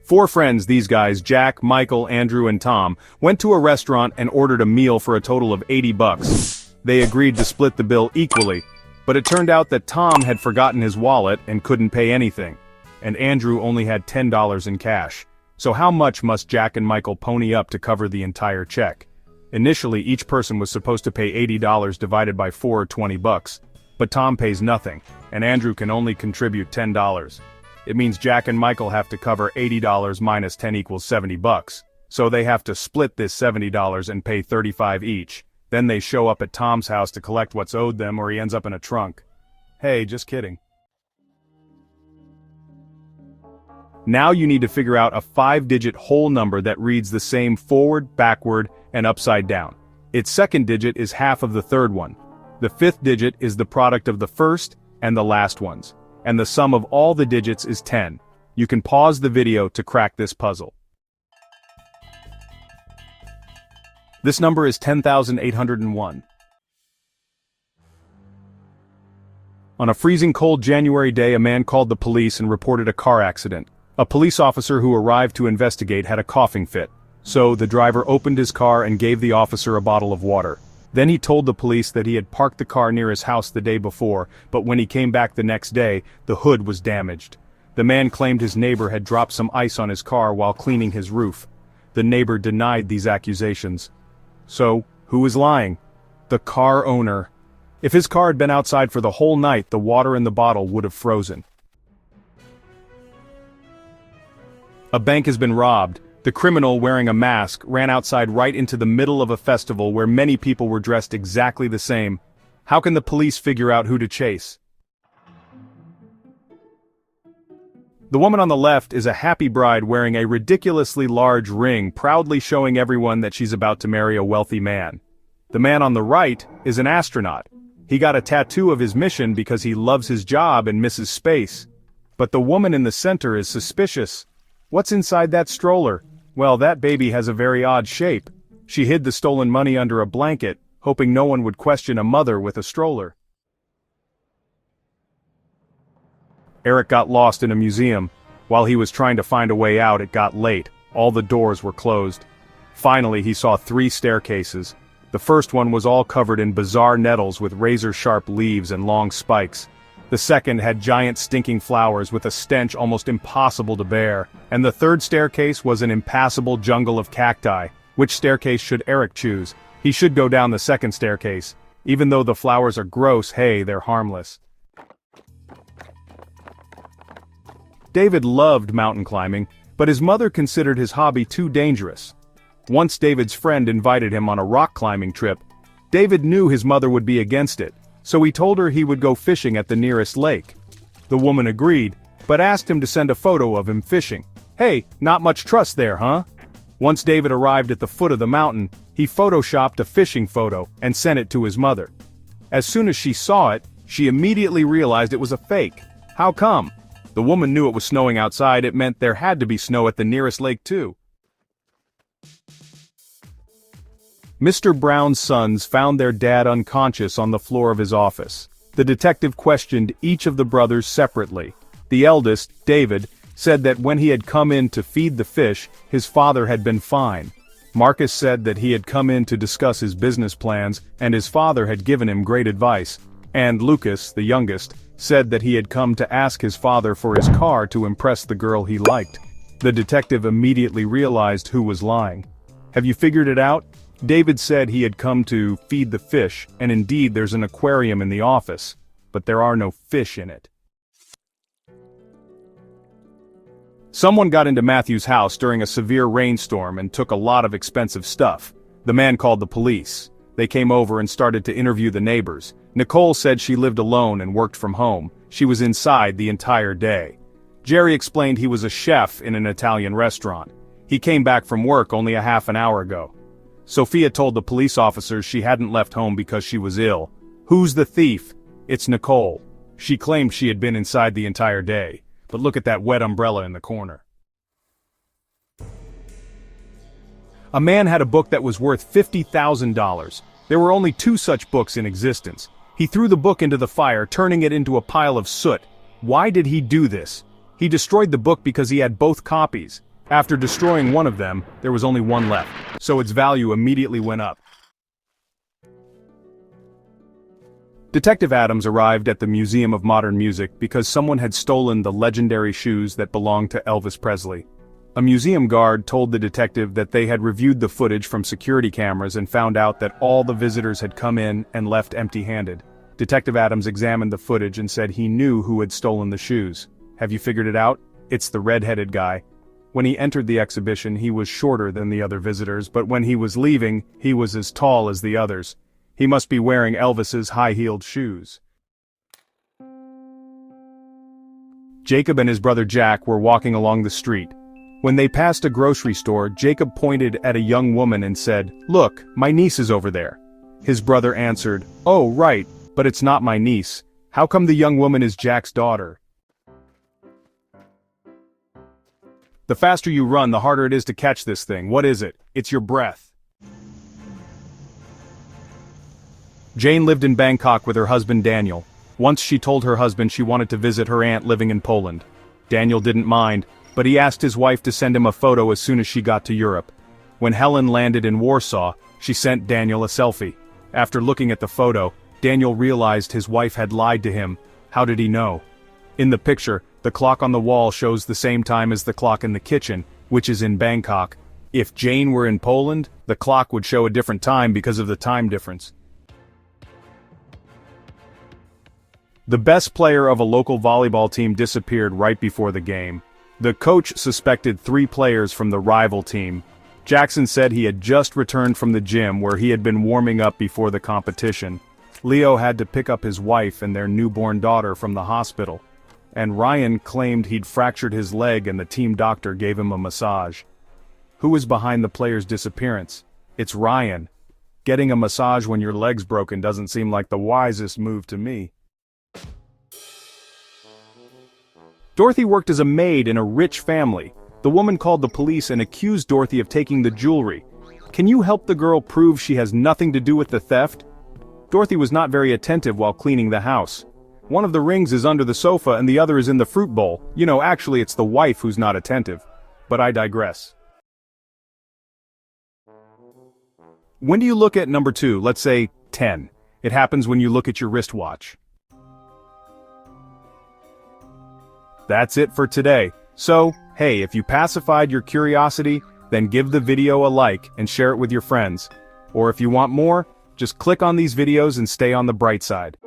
Four friends, these guys, Jack, Michael, Andrew, and Tom, went to a restaurant and ordered a meal for a total of $80. They agreed to split the bill equally, but it turned out that Tom had forgotten his wallet and couldn't pay anything, and Andrew only had $10 in cash. So how much must Jack and Michael pony up to cover the entire check? Initially, each person was supposed to pay $80 divided by 4 or $20, but Tom pays nothing, and Andrew can only contribute $10. It means Jack and Michael have to cover $80 minus 10 equals $70. So they have to split this $70 and pay $35 each. Then they show up at Tom's house to collect what's owed them, or he ends up in a trunk. Hey, just kidding. Now you need to figure out a 5-digit whole number that reads the same forward, backward, and upside down. Its second digit is half of the third one. The fifth digit is the product of the first and the last ones. And the sum of all the digits is 10. You can pause the video to crack this puzzle. This number is 10,801. On a freezing cold January day, a man called the police and reported a car accident. A police officer who arrived to investigate had a coughing fit. So the driver opened his car and gave the officer a bottle of water. Then he told the police that he had parked the car near his house the day before, but when he came back the next day, the hood was damaged. The man claimed his neighbor had dropped some ice on his car while cleaning his roof. The neighbor denied these accusations. So, who was lying? The car owner. If his car had been outside for the whole night, the water in the bottle would have frozen. A bank has been robbed. The criminal, wearing a mask, ran outside right into the middle of a festival where many people were dressed exactly the same. How can the police figure out who to chase? The woman on the left is a happy bride wearing a ridiculously large ring, proudly showing everyone that she's about to marry a wealthy man. The man on the right is an astronaut. He got a tattoo of his mission because he loves his job and misses space. But the woman in the center is suspicious. What's inside that stroller? Well, that baby has a very odd shape. She hid the stolen money under a blanket, hoping no one would question a mother with a stroller. Eric got lost in a museum. While he was trying to find a way out, it got late. All the doors were closed. Finally, he saw 3 staircases. The first one was all covered in bizarre nettles with razor-sharp leaves and long spikes. The second had giant stinking flowers with a stench almost impossible to bear. And the third staircase was an impassable jungle of cacti. Which staircase should Eric choose? He should go down the second staircase. Even though the flowers are gross, hey, they're harmless. David loved mountain climbing, but his mother considered his hobby too dangerous. Once David's friend invited him on a rock climbing trip. David knew his mother would be against it, so he told her he would go fishing at the nearest lake. The woman agreed, but asked him to send a photo of him fishing. Hey, not much trust there, huh? Once David arrived at the foot of the mountain, he photoshopped a fishing photo and sent it to his mother. As soon as she saw it, she immediately realized it was a fake. How come? The woman knew it was snowing outside. It meant there had to be snow at the nearest lake too. Mr. Brown's sons found their dad unconscious on the floor of his office. The detective questioned each of the brothers separately. The eldest, David, said that when he had come in to feed the fish, his father had been fine. Marcus said that he had come in to discuss his business plans, and his father had given him great advice. And Lucas, the youngest, said that he had come to ask his father for his car to impress the girl he liked. The detective immediately realized who was lying. Have you figured it out? David said he had come to feed the fish, and indeed there's an aquarium in the office, but there are no fish in it. Someone got into Matthew's house during a severe rainstorm and took a lot of expensive stuff. The man called the police. They came over and started to interview the neighbors. Nicole said she lived alone and worked from home. She was inside the entire day. Jerry explained he was a chef in an Italian restaurant. He came back from work only a half an hour ago. Sophia told the police officers she hadn't left home because she was ill. Who's the thief? It's Nicole. She claimed she had been inside the entire day. But look at that wet umbrella in the corner. A man had a book that was worth $50,000. There were only 2 such books in existence. He threw the book into the fire, turning it into a pile of soot. Why did he do this? He destroyed the book because he had both copies. After destroying one of them, there was only one left, so its value immediately went up. Detective Adams arrived at the Museum of Modern Music because someone had stolen the legendary shoes that belonged to Elvis Presley. A museum guard told the detective that they had reviewed the footage from security cameras and found out that all the visitors had come in and left empty-handed. Detective Adams examined the footage and said he knew who had stolen the shoes. Have you figured it out? It's the red-headed guy. When he entered the exhibition, he was shorter than the other visitors, but when he was leaving, he was as tall as the others. He must be wearing Elvis's high-heeled shoes. Jacob and his brother Jack were walking along the street. When they passed a grocery store, Jacob pointed at a young woman and said, "Look, my niece is over there." His brother answered, "Oh, right, but it's not my niece. How come the young woman is Jack's daughter?" The faster you run, the harder it is to catch this thing. What is it? It's your breath. Jane lived in Bangkok with her husband Daniel. Once she told her husband she wanted to visit her aunt living in Poland. Daniel didn't mind, but he asked his wife to send him a photo as soon as she got to Europe. When Helen landed in Warsaw, she sent Daniel a selfie. After looking at the photo, Daniel realized his wife had lied to him. How did he know? In the picture, the clock on the wall shows the same time as the clock in the kitchen, which is in Bangkok. If Jane were in Poland, the clock would show a different time because of the time difference. The best player of a local volleyball team disappeared right before the game. The coach suspected 3 players from the rival team. Jackson said he had just returned from the gym where he had been warming up before the competition. Leo had to pick up his wife and their newborn daughter from the hospital. And Ryan claimed he'd fractured his leg and the team doctor gave him a massage. Who was behind the player's disappearance? It's Ryan. Getting a massage when your leg's broken doesn't seem like the wisest move to me. Dorothy worked as a maid in a rich family. The woman called the police and accused Dorothy of taking the jewelry. Can you help the girl prove she has nothing to do with the theft? Dorothy was not very attentive while cleaning the house. One of the rings is under the sofa and the other is in the fruit bowl. You know, actually it's the wife who's not attentive. But I digress. When do you look at number 2, let's say 10? It happens when you look at your wristwatch. That's it for today. So, hey, if you pacified your curiosity, then give the video a like and share it with your friends. Or if you want more, just click on these videos and stay on the bright side.